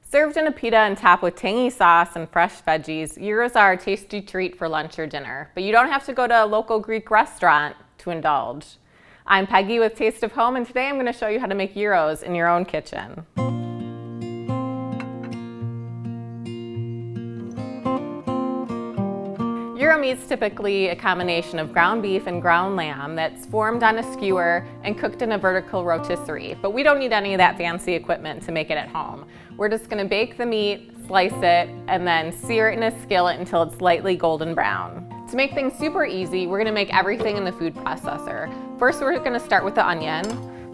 Served in a pita and topped with tangy sauce and fresh veggies, gyros are a tasty treat for lunch or dinner, but you don't have to go to a local Greek restaurant to indulge. I'm Peggy with Taste of Home, and today I'm going to show you how to make gyros in your own kitchen. Gyro meat's typically a combination of ground beef and ground lamb that's formed on a skewer and cooked in a vertical rotisserie, but we don't need any of that fancy equipment to make it at home. We're just going to bake the meat, slice it, and then sear it in a skillet until it's lightly golden brown. To make things super easy, we're going to make everything in the food processor. First, we're going to start with the onion.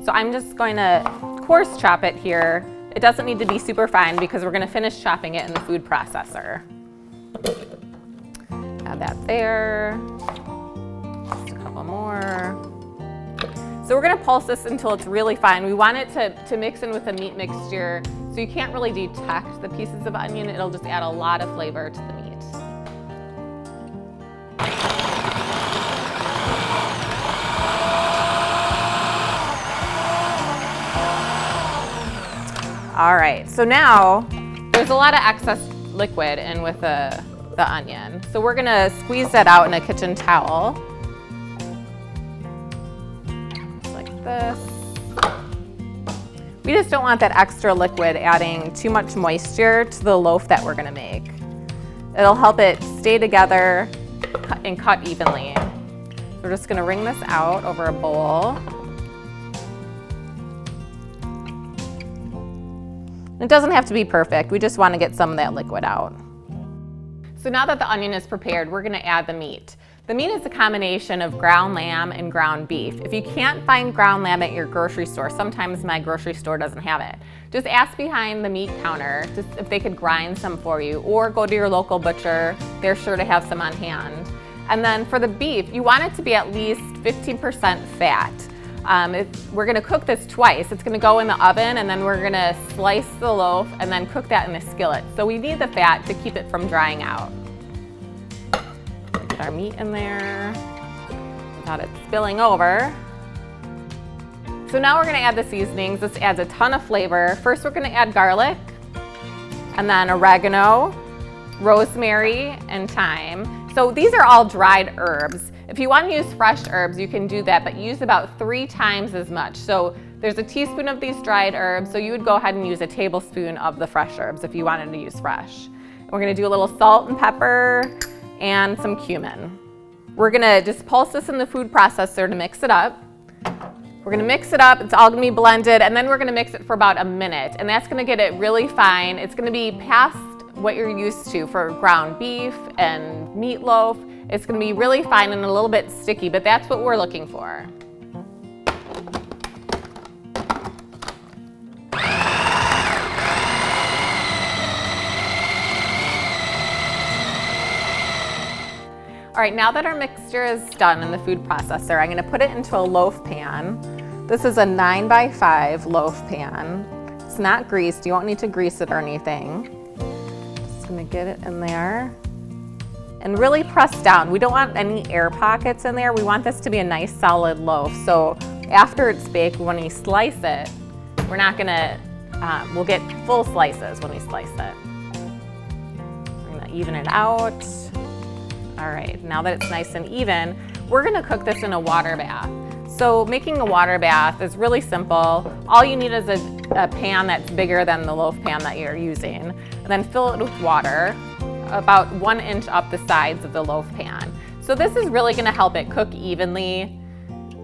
So I'm just going to coarse chop it here. It doesn't need to be super fine because we're going to finish chopping it in the food processor. Add that there. Just a couple more. So we're going to pulse this until it's really fine. We want it to mix in with the meat mixture, so you can't really detect the pieces of onion. It'll just add a lot of flavor to the meat. All right, so now there's a lot of excess liquid in with the onion. So we're gonna squeeze that out in a kitchen towel. Just like this. We just don't want that extra liquid adding too much moisture to the loaf that we're gonna make. It'll help it stay together and cut evenly. We're just gonna wring this out over a bowl. It doesn't have to be perfect. We just want to get some of that liquid out. So now that the onion is prepared, we're going to add the meat. The meat is a combination of ground lamb and ground beef. If you can't find ground lamb at your grocery store, sometimes my grocery store doesn't have it, just ask behind the meat counter if they could grind some for you, or go to your local butcher. They're sure to have some on hand. And then for the beef, you want it to be at least 15% fat. We're going to cook this twice. It's going to go in the oven, and then we're going to slice the loaf and then cook that in a skillet. So we need the fat to keep it from drying out. Get our meat in there without it spilling over. So now we're going to add the seasonings. This adds a ton of flavor. First, we're going to add garlic, and then oregano, rosemary, and thyme. So these are all dried herbs. If you want to use fresh herbs, you can do that, but use about 3 times as much. So there's a teaspoon of these dried herbs, so you would go ahead and use a tablespoon of the fresh herbs if you wanted to use fresh. We're going to do a little salt and pepper and some cumin. We're going to just pulse this in the food processor to mix it up. We're going to mix it up. It's all going to be blended, and then we're going to mix it for about a minute, and that's going to get it really fine. It's going to be past what you're used to for ground beef and meatloaf. It's going to be really fine and a little bit sticky, but that's what we're looking for. All right, now that our mixture is done in the food processor, I'm going to put it into a loaf pan. This is a 9x5 loaf pan. It's not greased. You won't need to grease it or anything. Just going to get it in there. And really press down. We don't want any air pockets in there. We want this to be a nice solid loaf. So after it's baked, when we slice it, we're not gonna, we'll get full slices when we slice it. We're gonna even it out. All right, now that it's nice and even, we're gonna cook this in a water bath. So making a water bath is really simple. All you need is a pan that's bigger than the loaf pan that you're using, and then fill it with water, about 1 inch up the sides of the loaf pan. So this is really going to help it cook evenly.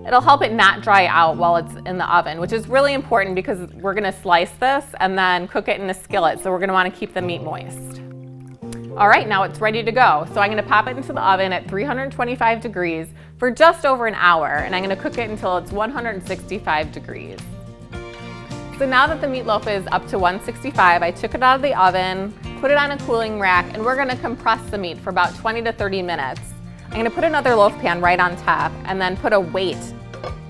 It'll help it not dry out while it's in the oven, which is really important because we're going to slice this and then cook it in a skillet. So we're going to want to keep the meat moist. All right, now it's ready to go. So I'm going to pop it into the oven at 325 degrees for just over an hour, and I'm going to cook it until it's 165 degrees. So now that the meatloaf is up to 165, I took it out of the oven, put it on a cooling rack, and we're going to compress the meat for about 20 to 30 minutes. I'm going to put another loaf pan right on top and then put a weight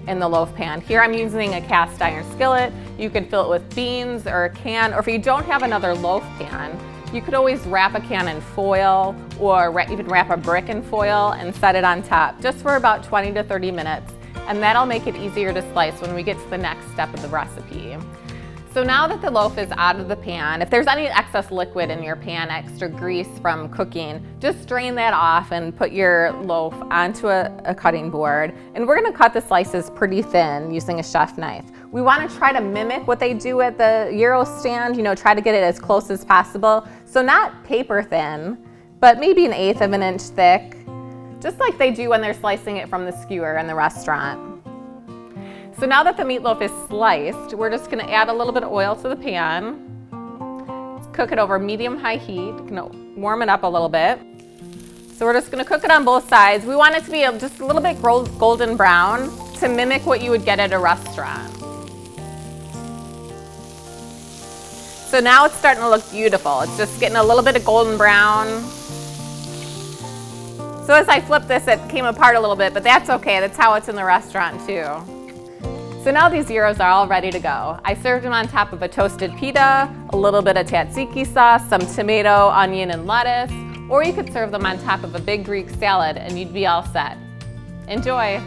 in the loaf pan. Here I'm using a cast iron skillet. You could fill it with beans or a can, or if you don't have another loaf pan, you could always wrap a can in foil or even wrap a brick in foil and set it on top just for about 20 to 30 minutes. And that'll make it easier to slice when we get to the next step of the recipe. So now that the loaf is out of the pan, if there's any excess liquid in your pan, extra grease from cooking, just drain that off and put your loaf onto a cutting board. And we're gonna cut the slices pretty thin using a chef knife. We wanna try to mimic what they do at the gyro stand, try to get it as close as possible. So not paper thin, but maybe 1/8 of an inch thick, just like they do when they're slicing it from the skewer in the restaurant. So now that the meatloaf is sliced, we're just gonna add a little bit of oil to the pan. Let's cook it over medium-high heat. Gonna warm it up a little bit. So we're just gonna cook it on both sides. We want it to be just a little bit golden brown to mimic what you would get at a restaurant. So now it's starting to look beautiful. It's just getting a little bit of golden brown. So as I flipped this, it came apart a little bit, but that's okay. That's how it's in the restaurant too. So now these gyros are all ready to go. I served them on top of a toasted pita, a little bit of tzatziki sauce, some tomato, onion, and lettuce, or you could serve them on top of a big Greek salad and you'd be all set. Enjoy!